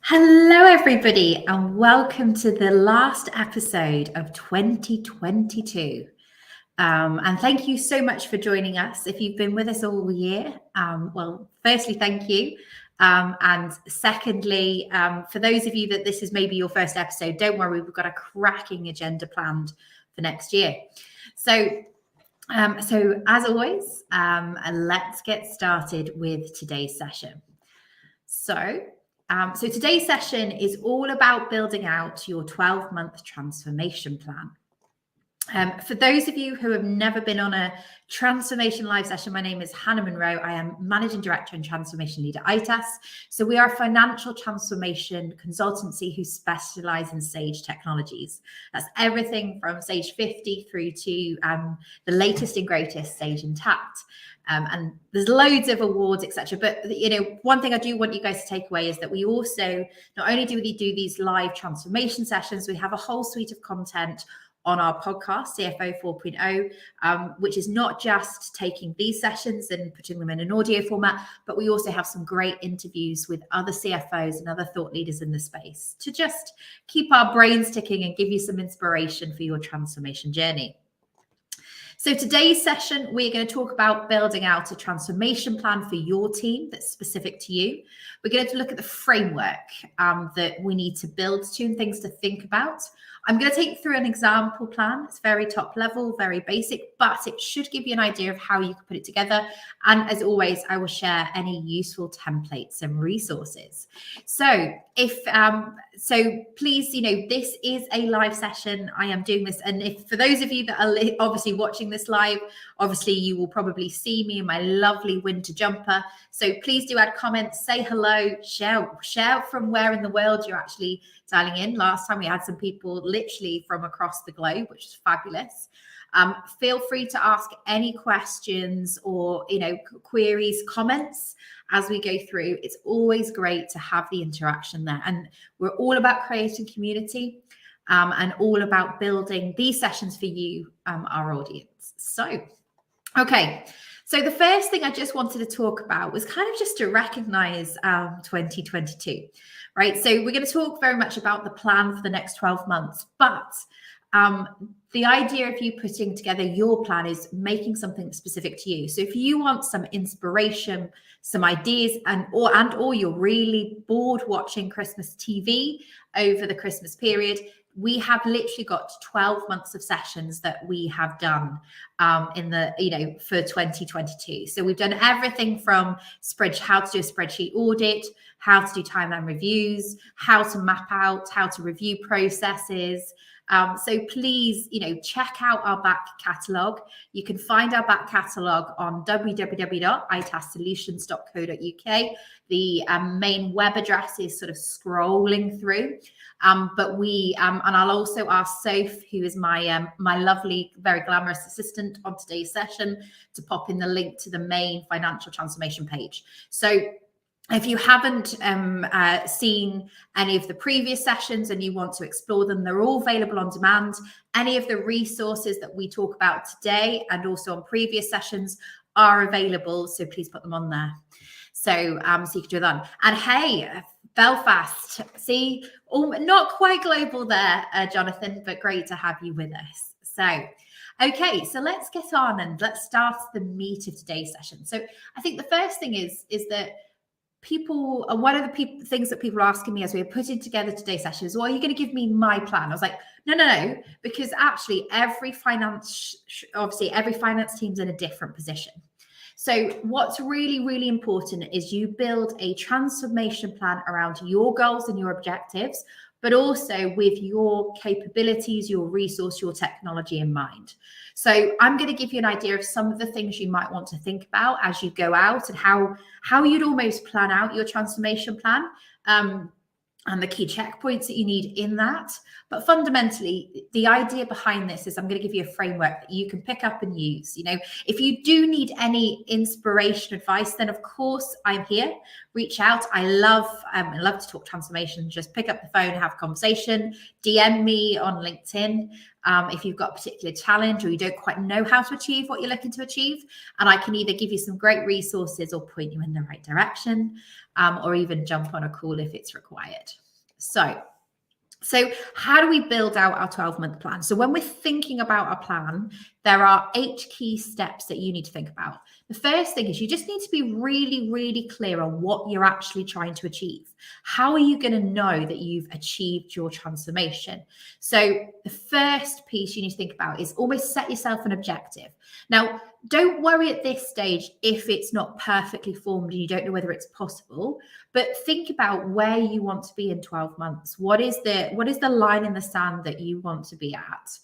Hello, everybody, and welcome to the last episode of 2022. And thank you so much for joining us. If you've been with us all year, well, firstly, thank you. And secondly, for those of you that this is maybe your first episode, don't worry, we've got a cracking agenda planned for next year. So as always, let's get started with today's session. So today's session is all about building out your 12-month transformation plan. For those of you who have never been on a transformation live session, my name is Hannah Munro. I am Managing Director and Transformation Leader at ITAS. So we are a financial transformation consultancy who specialize in Sage technologies. That's everything from Sage 50 through to the latest and greatest Sage Intact. And there's loads of awards, etc. But one thing I do want you guys to take away is that we also not only do we do these live transformation sessions, we have a whole suite of content on our podcast, CFO 4.0, which is not just taking these sessions and putting them in an audio format, but we also have some great interviews with other CFOs and other thought leaders in the space to just keep our brains ticking and give you some inspiration for your transformation journey. So today's session, we're going to talk about building out a transformation plan for your team that's specific to you. We're going to look at the framework that we need to build to and things to think about. I'm going to take you through an example plan. It's very top level, very basic, but it should give you an idea of how you can put it together. And as always, I will share any useful templates and resources. So please, this is a live session. I am doing this. And if for those of you that are obviously watching this live, obviously you will probably see me in my lovely winter jumper. So please do add comments, say hello, share from where in the world you're actually dialing in. Last time we had some people literally from across the globe, which is fabulous. Feel free to ask any questions or queries, comments as we go through. It's always great to have the interaction there, and we're all about creating community and all about building these sessions for you, our audience. So the first thing I just wanted to talk about was kind of just to recognize 2022, right? So we're going to talk very much about the plan for the next 12 months, but the idea of you putting together your plan is making something specific to you. So if you want some inspiration, some ideas, or you're really bored watching Christmas TV over the Christmas period, we have literally got 12 months of sessions that we have done for 2022. So we've done everything from how to do a spreadsheet audit, how to do timeline reviews, how to map out, how to review processes. So please, check out our back catalogue. You can find our back catalogue on www.itassolutions.co.uk. The main web address is sort of scrolling through. But we, and I'll also ask Soph, who is my lovely, very glamorous assistant on today's session, to pop in the link to the main financial transformation page. So if you haven't seen any of the previous sessions and you want to explore them, they're all available on demand. Any of the resources that we talk about today and also on previous sessions are available, so please put them on there. So you can do that. And hey, Belfast, see, not quite global there, Jonathan, but great to have you with us. So let's get on and let's start the meat of today's session. So I think the first thing is that one of the things that people are asking me as we are putting together today's session is, well, are you going to give me my plan? I was like, no, because actually every finance team's in a different position. So what's really, really important is you build a transformation plan around your goals and your objectives, but also with your capabilities, your resource, your technology in mind. So I'm going to give you an idea of some of the things you might want to think about as you go out and how you'd almost plan out your transformation plan. And the key checkpoints that you need in that. But fundamentally, the idea behind this is I'm going to give you a framework that you can pick up and use. If you do need any inspiration, advice, then of course I'm here. Reach out. I love to talk transformation. Just pick up the phone, have a conversation, DM me on LinkedIn. if you've got a particular challenge or you don't quite know how to achieve what you're looking to achieve. And I can either give you some great resources or point you in the right direction, or even jump on a call if it's required. So how do we build out our 12-month plan? So when we're thinking about our plan, there are 8 key steps that you need to think about. The first thing is you just need to be really, really clear on what you're actually trying to achieve. How are you going to know that you've achieved your transformation? So the first piece you need to think about is almost set yourself an objective. Now, don't worry at this stage if it's not perfectly formed and you don't know whether it's possible, but think about where you want to be in 12 months. What is the line in the sand that you want to be at?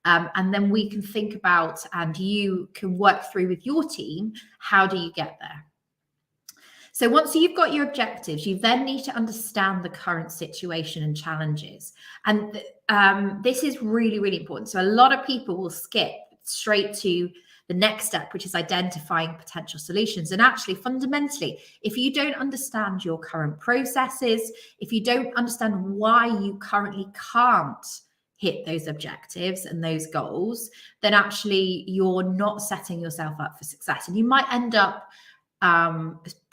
And then we can think about, and you can work through with your team, how do you get there? So once you've got your objectives, you then need to understand the current situation and challenges. And this is really, really important. So a lot of people will skip straight to the next step, which is identifying potential solutions. And actually, fundamentally, if you don't understand your current processes, if you don't understand why you currently can't hit those objectives and those goals, then actually you're not setting yourself up for success. And you might end up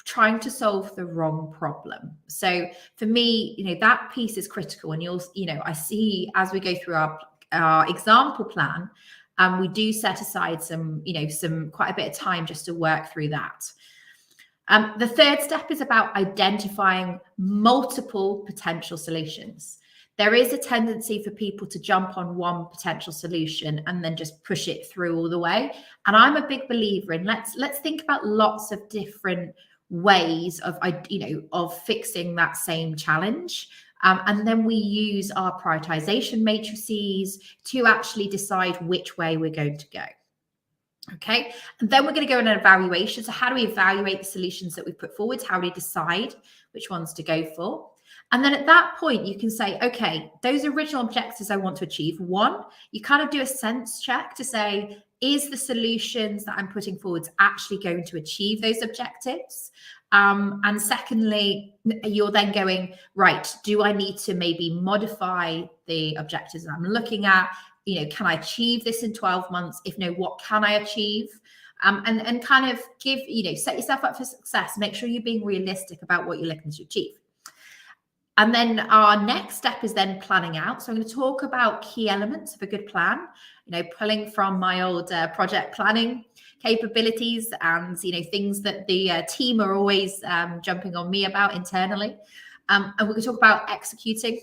trying to solve the wrong problem. So for me, that piece is critical. And I see as we go through our example plan, we do set aside some quite a bit of time just to work through that. The third step is about identifying multiple potential solutions. There is a tendency for people to jump on one potential solution and then just push it through all the way. And I'm a big believer in let's think about lots of different ways of fixing that same challenge. And then we use our prioritization matrices to actually decide which way we're going to go. Okay, and then we're going to go in an evaluation. So how do we evaluate the solutions that we put forward? How do we decide which ones to go for? And then at that point, you can say, okay, those original objectives I want to achieve. One, you kind of do a sense check to say, is the solutions that I'm putting forward actually going to achieve those objectives? And secondly, you're then going, right, do I need to maybe modify the objectives that I'm looking at? Can I achieve this in 12 months? If no, what can I achieve? And kind of set yourself up for success. Make sure you're being realistic about what you're looking to achieve. And then our next step is then planning out. So I'm going to talk about key elements of a good plan, pulling from my old project planning capabilities and, things that the team are always jumping on me about internally. And we're going to talk about executing,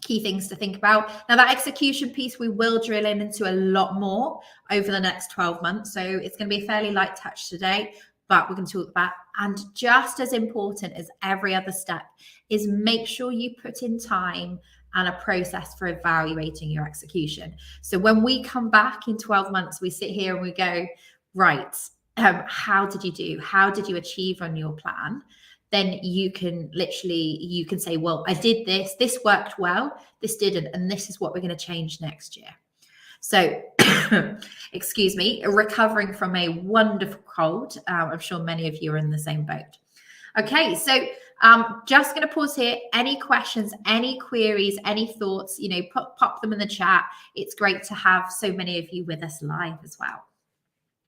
key things to think about. Now, that execution piece, we will drill into a lot more over the next 12 months. So it's going to be a fairly light touch today, but we're going to talk about, and just as important as every other step is make sure you put in time and a process for evaluating your execution. So when we come back in 12 months, we sit here and we go, right, how did you do? How did you achieve on your plan? Then you can say, well, I did this worked well, this didn't, and this is what we're going to change next year. So, excuse me, recovering from a wonderful cold. I'm sure many of you are in the same boat. Okay, so just going to pause here. Any questions, any queries, any thoughts, pop them in the chat. It's great to have so many of you with us live as well.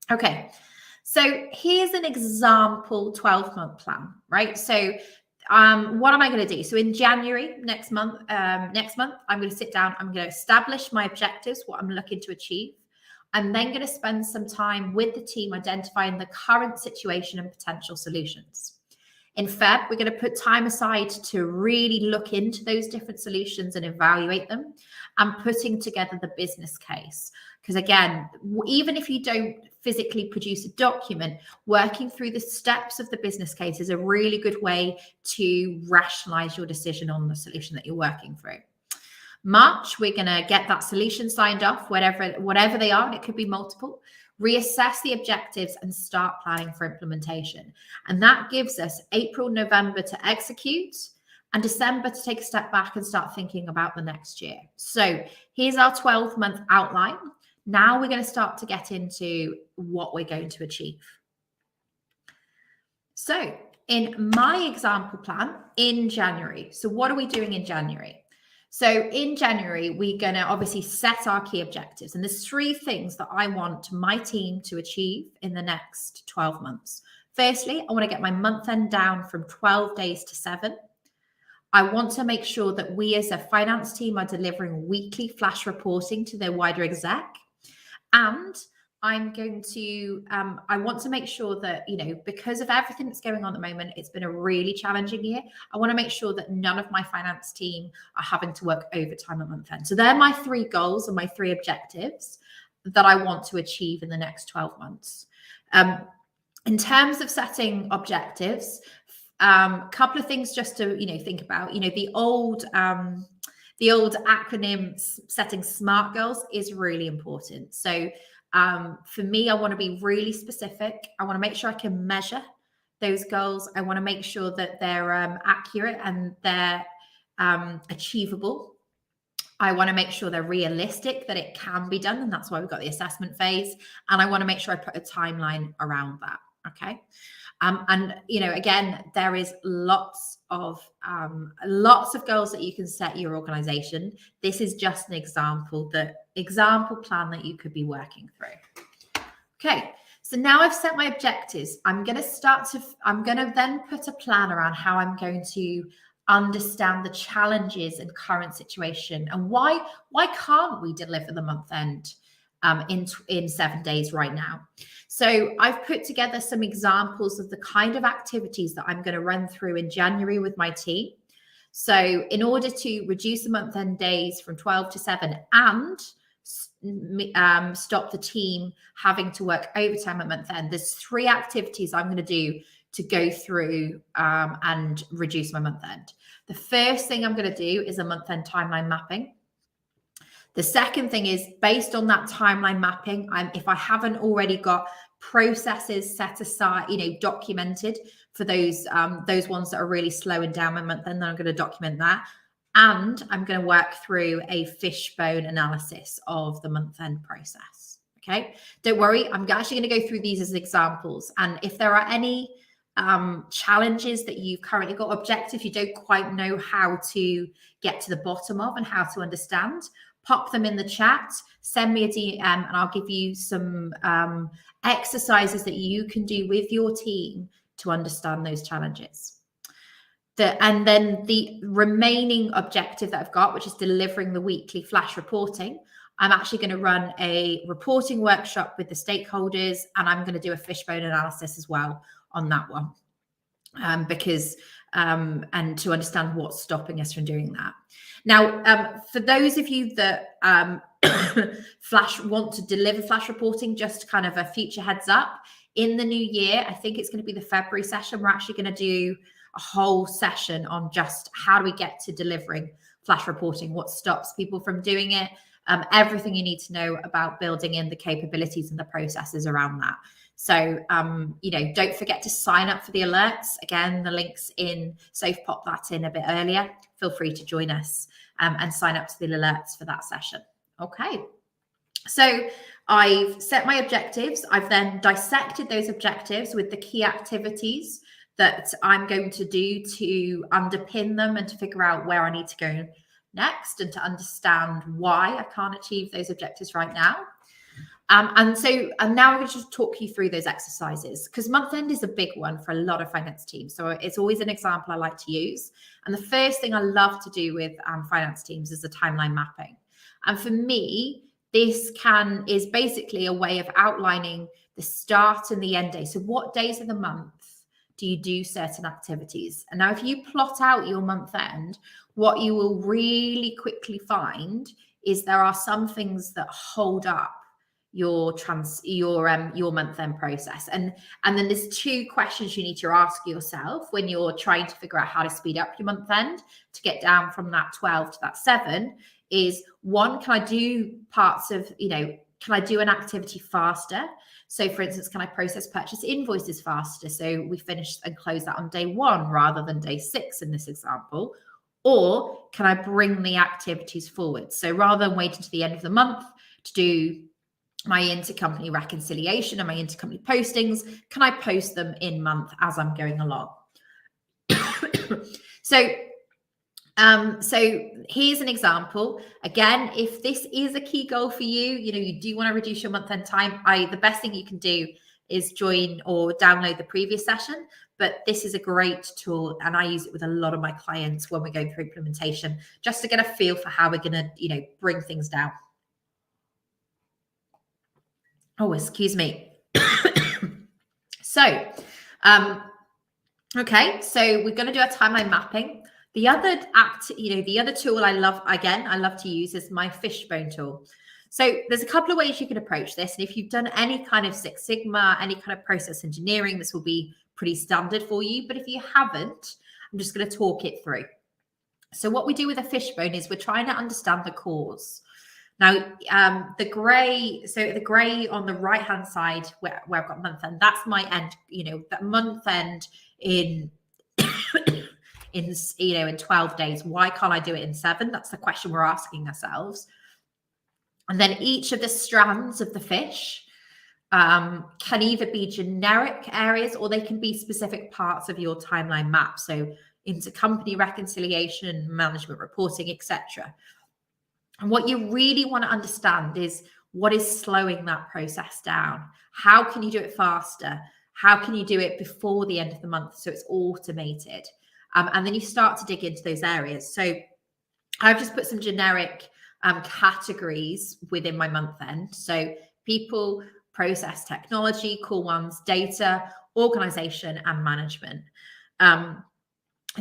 Okay, so here's an example 12-month plan, right? So what am I going to do? So in January, next month, I'm going to sit down. I'm going to establish my objectives, what I'm looking to achieve. I'm then going to spend some time with the team identifying the current situation and potential solutions. In Feb, we're going to put time aside to really look into those different solutions and evaluate them and putting together the business case. Because again, even if you don't physically produce a document, working through the steps of the business case is a really good way to rationalize your decision on the solution that you're working through. March, we're going to get that solution signed off, whatever they are, and it could be multiple. Reassess the objectives and start planning for implementation. And that gives us April, November to execute and December to take a step back and start thinking about the next year. So here's our 12-month outline. Now we're going to start to get into what we're going to achieve. So in my example plan in January, so what are we doing in January? So in January, we're going to obviously set our key objectives. And there's 3 things that I want my team to achieve in the next 12 months. Firstly, I want to get my month end down from 12 days to 7. I want to make sure that we as a finance team are delivering weekly flash reporting to their wider exec. And I'm going to, I want to make sure that, because of everything that's going on at the moment, it's been a really challenging year. I want to make sure that none of my finance team are having to work overtime at month end. So they're my 3 goals and my 3 objectives that I want to achieve in the next 12 months. In terms of setting objectives, couple of things just to, think about, the old acronyms, setting SMART goals is really important. So for me, I want to be really specific. I want to make sure I can measure those goals. I want to make sure that they're accurate and they're achievable. I want to make sure they're realistic, that it can be done. And that's why we've got the assessment phase. And I want to make sure I put a timeline around that. Okay. And again, there is lots of goals that you can set your organization. This is just an example plan that you could be working through. Okay, so now I've set my objectives. I'm going to then put a plan around how I'm going to understand the challenges and current situation, and why can't we deliver the month end in 7 days right now. So I've put together some examples of the kind of activities that I'm going to run through in January with my team. So in order to reduce the month end days from 12 to 7 and stop the team having to work overtime at month end, there's 3 activities I'm going to do to go through and reduce my month end. The first thing I'm going to do is a month end timeline mapping. The second thing is, based on that timeline mapping, if I haven't already got processes set aside, documented for those ones that are really slowing down my month, then I'm going to document that. And I'm going to work through a fishbone analysis of the month end process. Okay. Don't worry. I'm actually going to go through these as examples. And if there are any challenges that you've currently got, objectives you don't quite know how to get to the bottom of and how to understand, pop them in the chat, send me a DM, and I'll give you some exercises that you can do with your team to understand those challenges. And then the remaining objective that I've got, which is delivering the weekly flash reporting, I'm actually going to run a reporting workshop with the stakeholders, and I'm going to do a fishbone analysis as well on that one, because and to understand what's stopping us from doing that. Now, for those of you that want to deliver flash reporting, just kind of a future heads up, in the new year, I think it's going to be the February session, we're actually going to do a whole session on just how do we get to delivering flash reporting, what stops people from doing it, everything you need to know about building in the capabilities and the processes around that. So, don't forget to sign up for the alerts. Again, the link's in, so pop that in a bit earlier. Feel free to join us and sign up to the alerts for that session. Okay. So I've set my objectives. I've then dissected those objectives with the key activities that I'm going to do to underpin them and to figure out where I need to go next and to understand why I can't achieve those objectives right now. And now I'm going to just talk you through those exercises, because month end is a big one for a lot of finance teams. So it's always an example I like to use. And the first thing I love to do with finance teams is the timeline mapping. And for me, this is basically a way of outlining the start and the end day. So what days of the month do you do certain activities? And now if you plot out your month end, what you will really quickly find is there are some things that hold up your month end process. And then there's 2 questions you need to ask yourself when you're trying to figure out how to speed up your month end to get down from that 12 to that 7 is, 1, can I do parts of, can I do an activity faster? So for instance, can I process purchase invoices faster? So we finish and close that on day 1 rather than day 6 in this example. Or can I bring the activities forward? So rather than waiting to the end of the month to do my intercompany reconciliation and my intercompany postings, can I post them in month as I'm going along? So So here's an example. Again, if this is a key goal for you, you do want to reduce your month-end time, the best thing you can do is join or download the previous session. But this is a great tool, and I use it with a lot of my clients when we're going through implementation, just to get a feel for how we're going to, bring things down. Oh, excuse me. So, okay, so we're going to do a timeline mapping. The other the other tool I love to use is my Fishbone tool. So there's a couple of ways you can approach this. And if you've done any kind of Six Sigma, any kind of process engineering, this will be pretty standard for you. But if you haven't, I'm just going to talk it through. So what we do with a Fishbone is we're trying to understand the cause. Now, the gray on the right-hand side where I've got month end, that's my end, that month end in in 12 days. Why can't I do it in 7? That's the question we're asking ourselves. And then each of the strands of the fish can either be generic areas or they can be specific parts of your timeline map. So intercompany reconciliation, management reporting, etc. And what you really want to understand is what is slowing that process down. How can you do it faster? How can you do it before the end of the month so it's automated? And then you start to dig into those areas. So I've just put some generic categories within my month end. So people, process, technology, core ones, data, organization, and management. And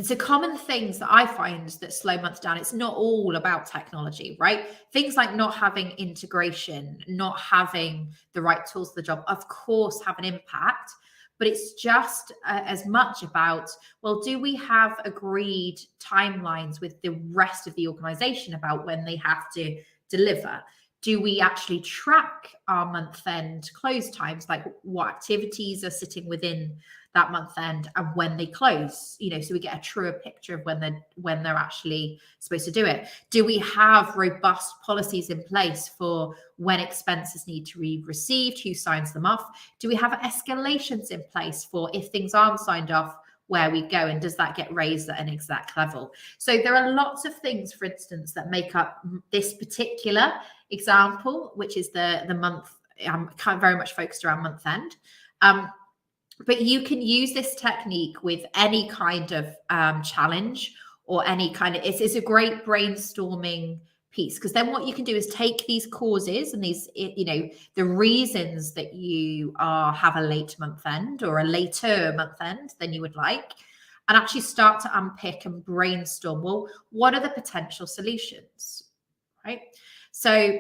so common things that I find that slow months down, it's not all about technology, right? Things like not having integration, not having the right tools for the job, of course, have an impact. But it's just as much about, well, do we have agreed timelines with the rest of the organization about when they have to deliver? Do we actually track our month-end close times, like what activities are sitting within that month end and when they close, so we get a truer picture of when they're actually supposed to do it? Do we have robust policies in place for when expenses need to be received, who signs them off? Do we have escalations in place for if things aren't signed off, where we go, and does that get raised at an exact level? So there are lots of things, for instance, that make up this particular example, which is the month. I'm kind of very much focused around month end. But you can use this technique with any kind of challenge or any kind of, it's a great brainstorming piece, because then what you can do is take these causes and these, the reasons that you have a late month end or a later month end than you would like, and actually start to unpick and brainstorm, well, what are the potential solutions, right? So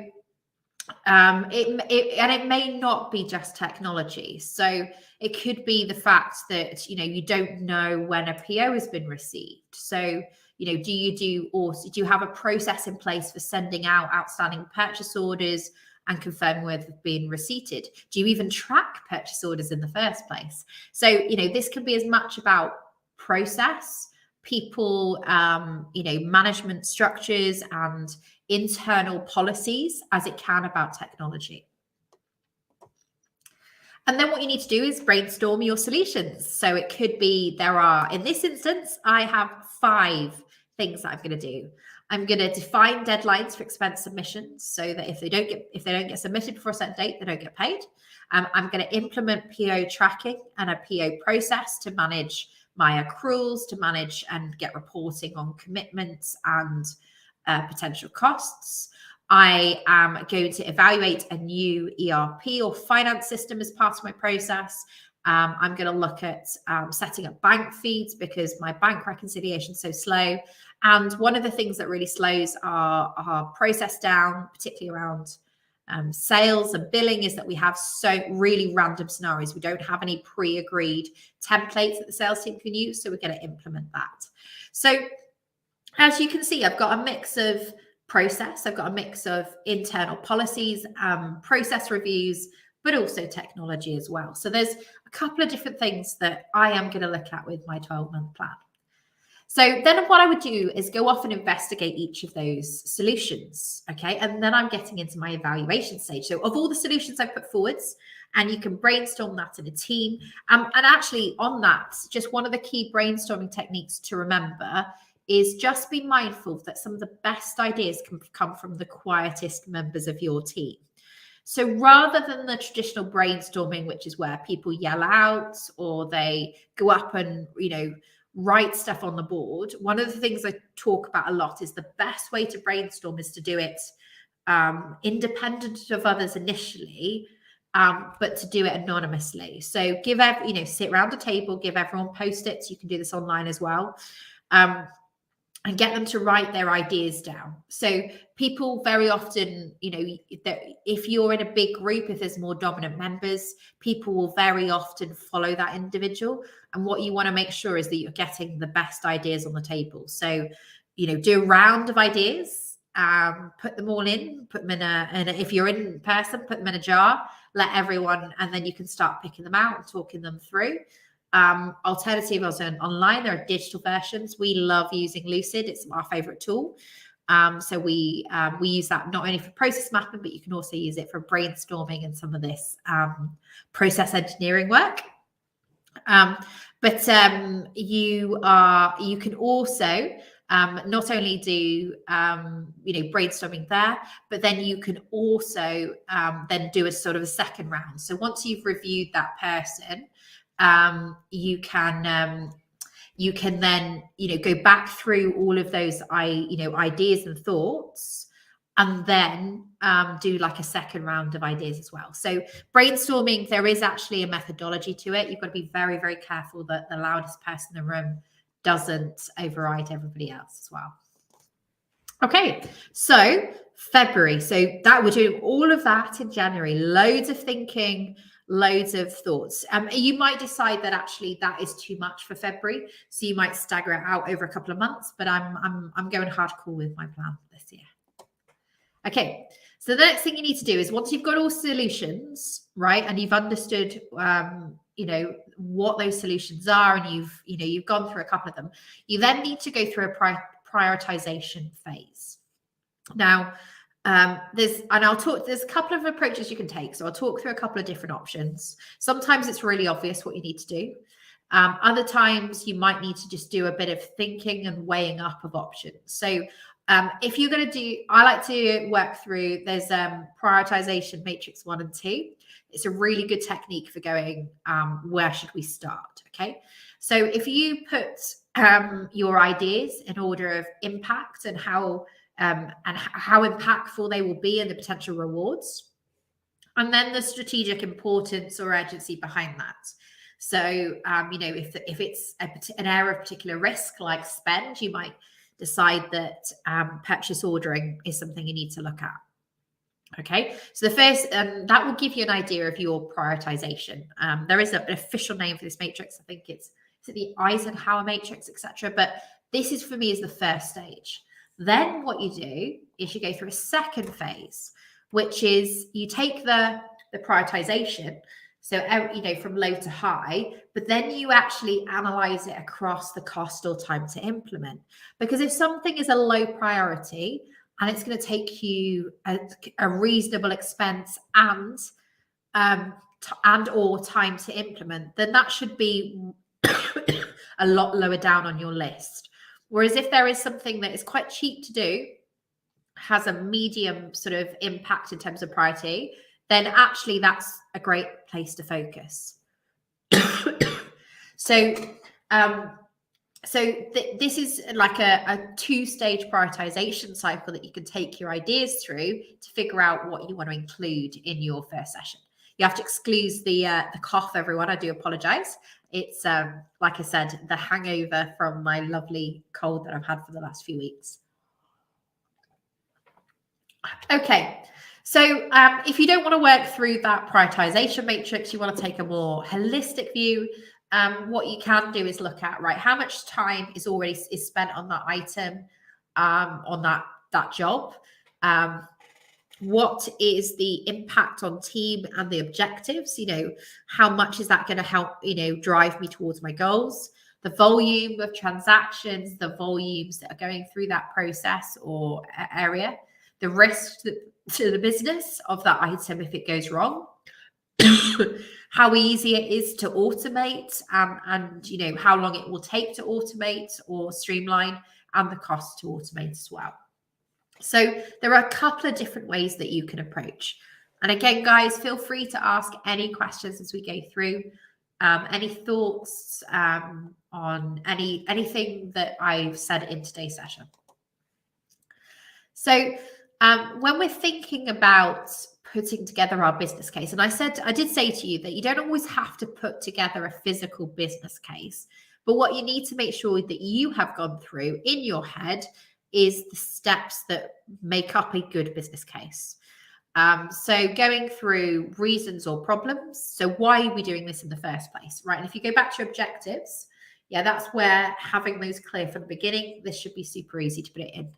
it may not be just technology. So it could be the fact that, you don't know when a PO has been received. So, do you have a process in place for sending out outstanding purchase orders and confirming whether they've been receipted? Do you even track purchase orders in the first place? So, this can be as much about process, people, management structures and internal policies as it can about technology. And then what you need to do is brainstorm your solutions. So it could be, in this instance, I have 5 things that I'm going to do. I'm going to define deadlines for expense submissions so that if they don't get submitted before a certain date, they don't get paid. I'm going to implement PO tracking and a PO process to manage my accruals, to manage and get reporting on commitments and potential costs. I am going to evaluate a new ERP or finance system as part of my process. I'm going to look at setting up bank feeds because my bank reconciliation is so slow. And one of the things that really slows our process down, particularly around sales and billing, is that we have so really random scenarios. We don't have any pre-agreed templates that the sales team can use. So we're going to implement that. So as you can see, I've got a mix of process. I've got a mix of internal policies, process reviews, but also technology as well. So there's a couple of different things that I am going to look at with my 12-month plan. So then what I would do is go off and investigate each of those solutions. Okay. And then I'm getting into my evaluation stage. So of all the solutions I put forwards, and you can brainstorm that in a team. And actually on that, just one of the key brainstorming techniques to remember is just be mindful that some of the best ideas can come from the quietest members of your team. So rather than the traditional brainstorming, which is where people yell out or they go up and, write stuff on the board, one of the things I talk about a lot is the best way to brainstorm is to do it independent of others initially, but to do it anonymously. So sit around a table, give everyone Post-its. You can do this online as well. And get them to write their ideas down. So people very often, if you're in a big group, if there's more dominant members, people will very often follow that individual. And what you want to make sure is that you're getting the best ideas on the table. So, do a round of ideas, put them all in, put them in if you're in person, put them in a jar, let everyone, and then you can start picking them out and talking them through. Alternative also online, there are digital versions. We love using Lucid. It's our favorite tool. So we use that not only for process mapping, but you can also use it for brainstorming and some of this process engineering work. But you can also not only do brainstorming there, but then you can also then do a sort of a second round. So once you've reviewed that person, you can then go back through all of those ideas and thoughts, and then do like a second round of ideas as well. So brainstorming, there is actually a methodology to it. You've got to be very, very careful that the loudest person in the room doesn't override everybody else as well. Okay, so February. So that we're doing all of that in January. Loads of thinking, loads of thoughts. You might decide that actually that is too much for February, so you might stagger it out over a couple of months. But I'm going hardcore with my plan for this year. Okay, so the next thing you need to do is, once you've got all solutions, right, and you've understood what those solutions are, and you've gone through a couple of them, you then need to go through a prioritization phase. Now, there's a couple of approaches you can take. So I'll talk through a couple of different options. Sometimes it's really obvious what you need to do. Other times you might need to just do a bit of thinking and weighing up of options. So if you're going to I like to work through, there's Prioritization Matrix 1 and 2. It's a really good technique for going, where should we start? Okay. So if you put your ideas in order of impact and how impactful they will be and the potential rewards, and then the strategic importance or urgency behind that. So, if it's an area of particular risk like spend, you might decide that purchase ordering is something you need to look at. Okay, so the first, that will give you an idea of your prioritization. There is an official name for this matrix. I think it's the Eisenhower matrix, etc. But this is, for me, is the first stage. Then what you do is you go through a second phase, which is you take the prioritization, so from low to high, but then you actually analyze it across the cost or time to implement. Because if something is a low priority and it's going to take you a reasonable expense and or time to implement, then that should be a lot lower down on your list. Whereas if there is something that is quite cheap to do, has a medium sort of impact in terms of priority, then actually that's a great place to focus. This is like a two-stage prioritization cycle that you can take your ideas through to figure out what you want to include in your first session. You have to excuse the cough, everyone. I do apologize. It's, like I said, the hangover from my lovely cold that I've had for the last few weeks. Okay, so if you don't want to work through that prioritization matrix, you want to take a more holistic view, what you can do is look at, right, how much time is spent on that item, on that job. What is the impact on team and the objectives? How much is that going to help, drive me towards my goals? The volume of transactions, the volumes that are going through that process or area, the risk to the business of that item if it goes wrong, how easy it is to automate, and how long it will take to automate or streamline, and the cost to automate as well. So there are a couple of different ways that you can approach. And again, guys, feel free to ask any questions as we go through. Any thoughts on anything that I've said in today's session. So when we're thinking about putting together our business case, and I did say to you that you don't always have to put together a physical business case, but what you need to make sure that you have gone through in your head is the steps that make up a good business case. So going through reasons or problems. So why are we doing this in the first place, right? And if you go back to your objectives, yeah, that's where having those clear from the beginning, this should be super easy to put it in.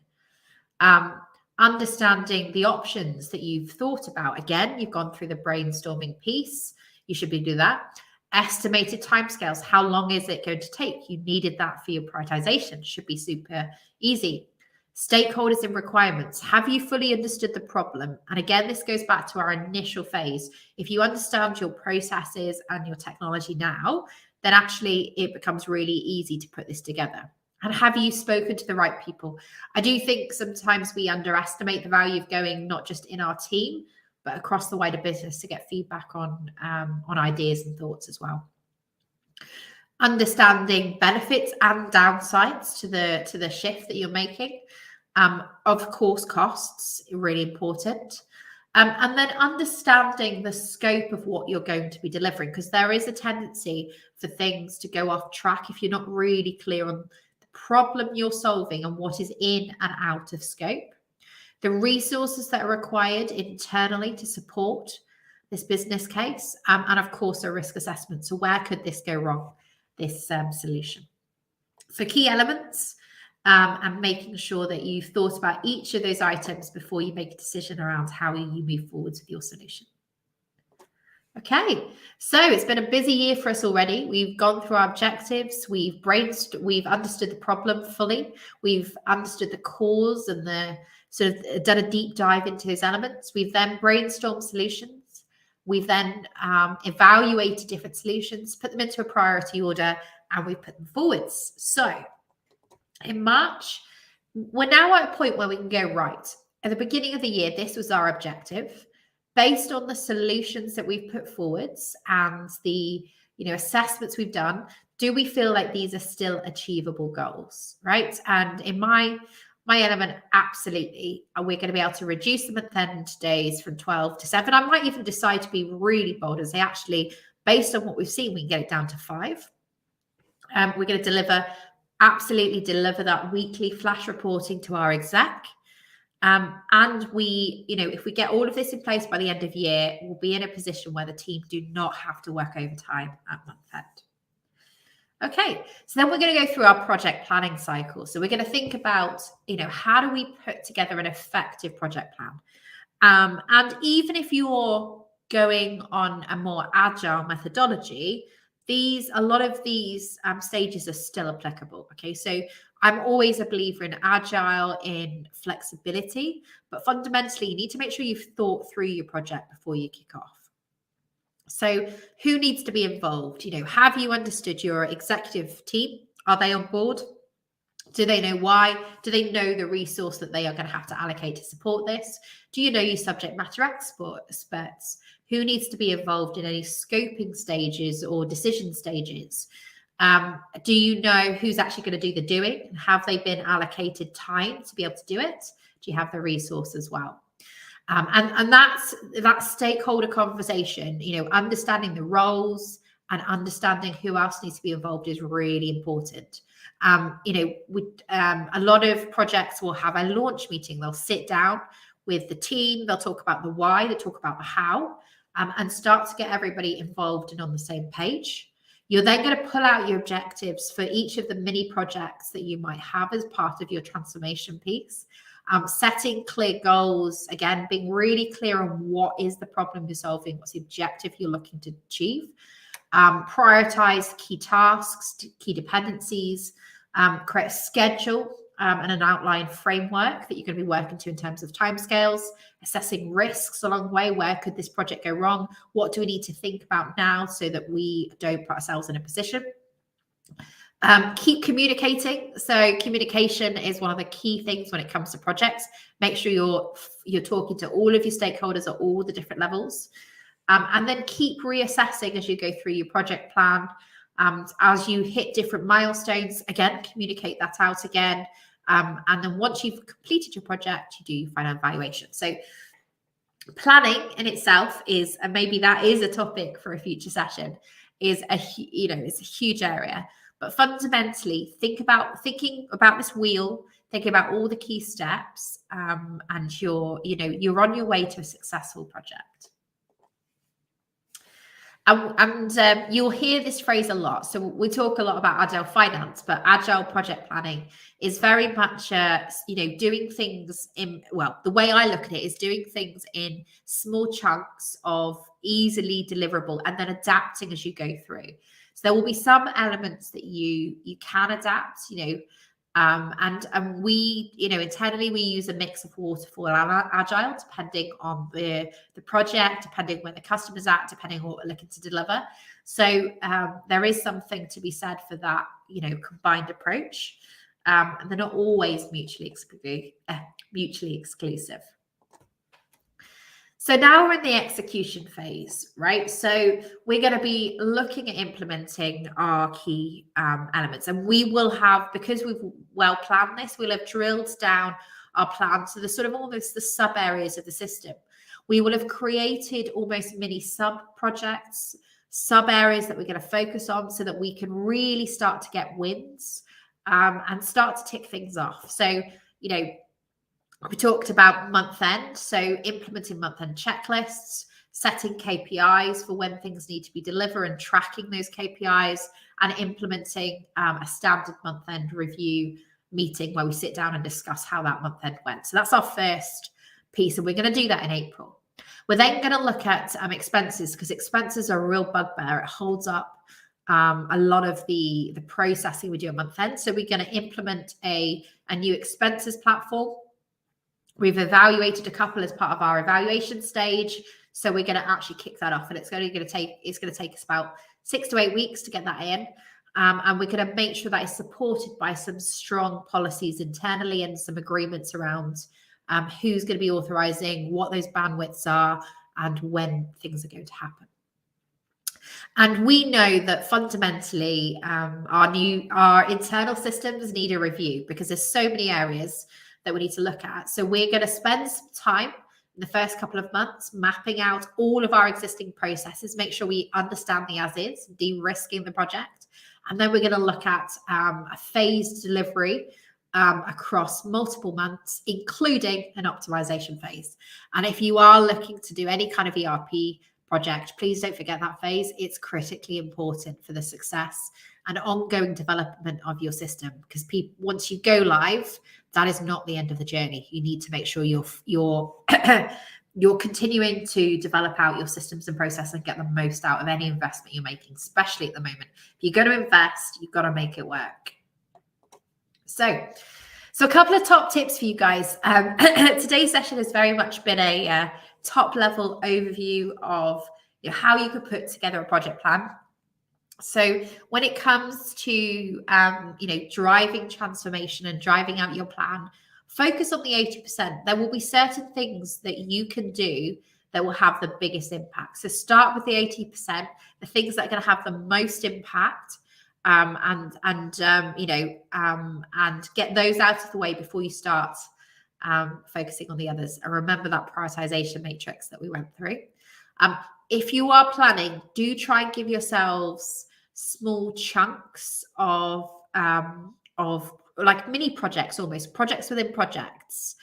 Understanding the options that you've thought about. Again, you've gone through the brainstorming piece. You should be doing that. Estimated timescales. How long is it going to take? You needed that for your prioritization. Should be super easy. Stakeholders and requirements. Have you fully understood the problem? And again, this goes back to our initial phase. If you understand your processes and your technology now, then actually it becomes really easy to put this together. And have you spoken to the right people? I do think sometimes we underestimate the value of going not just in our team, but across the wider business to get feedback on ideas and thoughts as well. Understanding benefits and downsides to the shift that you're making. Of course, costs are really important. And then understanding the scope of what you're going to be delivering, because there is a tendency for things to go off track if you're not really clear on the problem you're solving and what is in and out of scope. The resources that are required internally to support this business case, and of course, a risk assessment. So where could this go wrong, this solution? So key elements, and making sure that you've thought about each of those items before you make a decision around how you move forwards with your solution. Okay, so it's been a busy year for us already. We've gone through our objectives. We've understood the problem fully. We've understood the cause and the sort of done a deep dive into those elements. We've then brainstormed solutions. We've then evaluated different solutions, put them into a priority order, and we put them forwards. So in March, we're now at a point where we can go, right, at the beginning of the year, this was our objective. Based on the solutions that we've put forwards and the assessments we've done, do we feel like these are still achievable goals, right? And in my element, absolutely, we're going to be able to reduce the month-end days from 12 to 7. I might even decide to be really bold and say, actually, based on what we've seen, we can get it down to 5. We're going to absolutely deliver that weekly flash reporting to our exec. And we, if we get all of this in place by the end of year, we'll be in a position where the team do not have to work overtime at month end. Okay, so then we're going to go through our project planning cycle. So we're going to think about, how do we put together an effective project plan? And even if you're going on a more agile methodology, a lot of these stages are still applicable. Okay, so I'm always a believer in agile, in flexibility, but fundamentally, you need to make sure you've thought through your project before you kick off. So who needs to be involved? Have you understood your executive team? Are they on board? Do they know why? Do they know the resource that they are going to have to allocate to support this? Do you know your subject matter experts? Who needs to be involved in any scoping stages or decision stages? Do you know who's actually going to do the doing? Have they been allocated time to be able to do it? Do you have the resource as well? And that's that stakeholder conversation, understanding the roles and understanding who else needs to be involved is really important. A lot of projects will have a launch meeting. They'll sit down with the team. They'll talk about the why. They talk about the how, and start to get everybody involved and on the same page. You're then going to pull out your objectives for each of the mini projects that you might have as part of your transformation piece. Setting clear goals, again, being really clear on what is the problem you're solving, what's the objective you're looking to achieve. Prioritize key tasks, key dependencies, create a schedule and an outline framework that you're going to be working to in terms of timescales, assessing risks along the way. Where could this project go wrong? What do we need to think about now so that we don't put ourselves in a position? Keep communicating. So communication is one of the key things when it comes to projects. Make sure you're talking to all of your stakeholders at all the different levels. And then keep reassessing as you go through your project plan. As you hit different milestones, again, communicate that out again. And then once you've completed your project, you do your final evaluation. So planning in itself is, and maybe that is a topic for a future session, is it's a huge area. But fundamentally, thinking about this wheel, thinking about all the key steps, and you're on your way to a successful project. And you'll hear this phrase a lot. So we talk a lot about Agile finance, but Agile project planning is very much, doing things the way I look at it is doing things in small chunks of easily deliverable and then adapting as you go through. So there will be some elements that you can adapt, and we, internally we use a mix of waterfall and Agile, depending on the project, depending where the customer's at, depending on what we're looking to deliver. So there is something to be said for that, combined approach. And they're not always mutually exclusive. So now we're in the execution phase, right? So we're going to be looking at implementing our key elements, and we will have, because we've well planned this, we'll have drilled down our plan to the sort of almost the sub areas of the system. We will have created almost mini sub projects, sub areas that we're going to focus on so that we can really start to get wins and start to tick things off. So, we talked about month end, so implementing month end checklists, setting KPIs for when things need to be delivered and tracking those KPIs, and implementing a standard month end review meeting where we sit down and discuss how that month end went. So that's our first piece, and we're going to do that in April. We're then going to look at expenses, because expenses are a real bugbear. It holds up a lot of the processing we do at month end. So we're going to implement a new expenses platform. We've evaluated a couple as part of our evaluation stage. So we're going to actually kick that off, and it's going to take us about 6 to 8 weeks to get that in. And we're going to make sure that is supported by some strong policies internally and some agreements around who's going to be authorizing, what those bandwidths are, and when things are going to happen. And we know that fundamentally our internal systems need a review, because there's so many areas that we need to look at. So we're going to spend some time in the first couple of months mapping out all of our existing processes, make sure we understand the as-is, de-risking the project. And then we're going to look at a phased delivery across multiple months, including an optimization phase. And if you are looking to do any kind of ERP project, please don't forget that phase. It's critically important for the success and ongoing development of your system, because once you go live, that is not the end of the journey. You need to make sure you're continuing to develop out your systems and process and get the most out of any investment you're making, especially at the moment. If you're going to invest, you've got to make it work. So a couple of top tips for you guys. Today's session has very much been a top level overview of how you could put together a project plan. So when it comes to driving transformation and driving out your plan, focus on the 80%. There will be certain things that you can do that will have the biggest impact. So start with the 80%, the things that are going to have the most impact, and get those out of the way before you start focusing on the others. And remember that prioritization matrix that we went through. If you are planning, do try and give yourselves small chunks of like mini projects, almost projects within projects,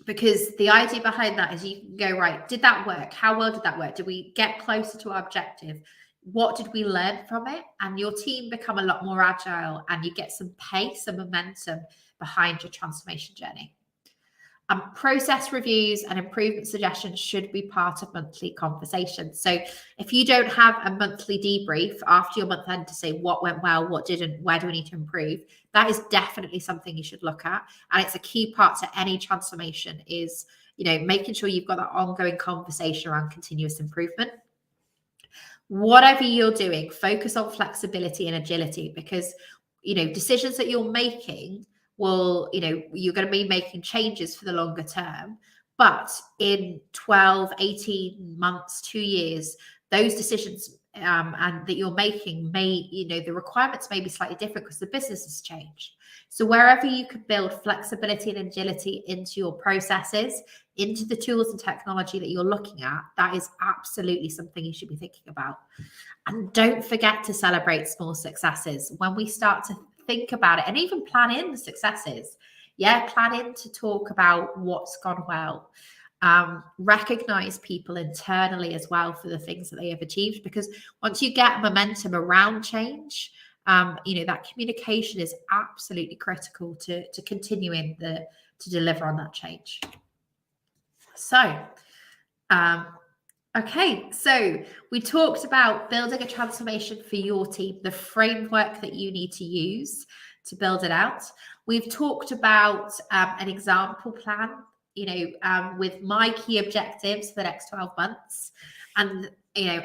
because the idea behind that is you can go, right, did that work? How well did that work? Did we get closer to our objective? What did we learn from it? And your team become a lot more agile, and you get some pace and momentum behind your transformation journey. Process reviews and improvement suggestions should be part of monthly conversations. So if you don't have a monthly debrief after your month end to say what went well, what didn't, where do we need to improve, that is definitely something you should look at. And it's a key part to any transformation is, making sure you've got that ongoing conversation around continuous improvement. whatever you're doing, focus on flexibility and agility, because, decisions that you're making will, you're going to be making changes for the longer term. But in 12, 18 months, 2 years, those decisions and that you're making may, the requirements may be slightly different because the business has changed. So wherever you can build flexibility and agility into your processes, into the tools and technology that you're looking at, that is absolutely something you should be thinking about. And don't forget to celebrate small successes. When we start to think about it and even plan in the successes, plan in to talk about what's gone well. Recognize people internally as well for the things that they have achieved, because once you get momentum around change, that communication is absolutely critical to continuing to deliver on that change. So, okay, so we talked about building a transformation for your team, the framework that you need to use to build it out. We've talked about an example plan, with my key objectives for the next 12 months. And,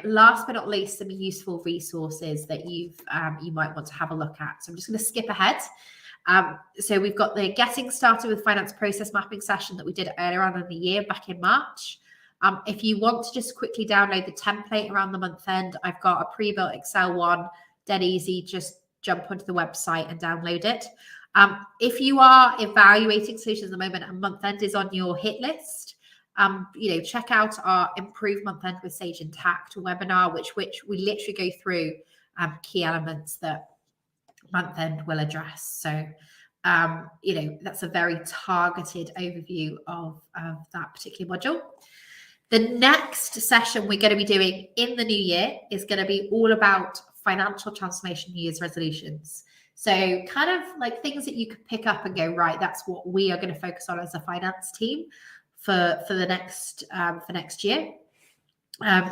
last but not least, some useful resources that you might want to have a look at. So I'm just going to skip ahead. So we've got the Getting Started with Finance Process Mapping session that we did earlier on in the year, back in March. If you want to just quickly download the template around the month end, I've got a pre-built Excel one, dead easy. Just jump onto the website and download it. If you are evaluating solutions at the moment and month end is on your hit list, check out our Improved Month End with Sage Intact webinar, which we literally go through key elements that month end will address. So, that's a very targeted overview of that particular module. The next session we're going to be doing in the new year is going to be all about financial transformation New Year's resolutions. So kind of like things that you could pick up and go, right, that's what we are going to focus on as a finance team for the next year.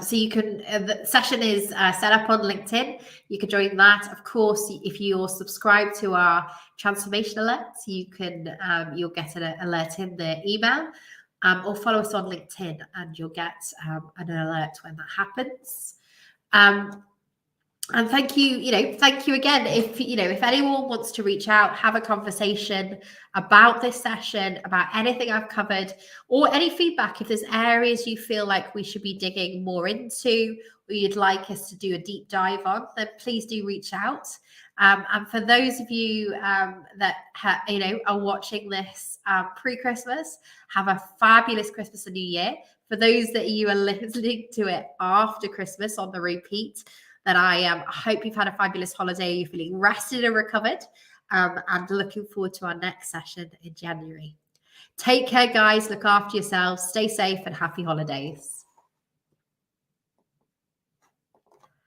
So you can, the session is set up on LinkedIn. You can join that. Of course, if you're subscribed to our transformation alerts, you can, you'll get an alert in the email, or follow us on LinkedIn and you'll get an alert when that happens. And thank you again. If anyone wants to reach out, have a conversation about this session, about anything I've covered, or any feedback, if there's areas you feel like we should be digging more into, or you'd like us to do a deep dive on, then please do reach out. And for those of you that are watching this pre-Christmas, have a fabulous Christmas and New Year. For those that you are listening to it after Christmas on the repeat, then I hope you've had a fabulous holiday. You're feeling rested and recovered, and looking forward to our next session in January. Take care, guys. Look after yourselves. Stay safe and happy holidays.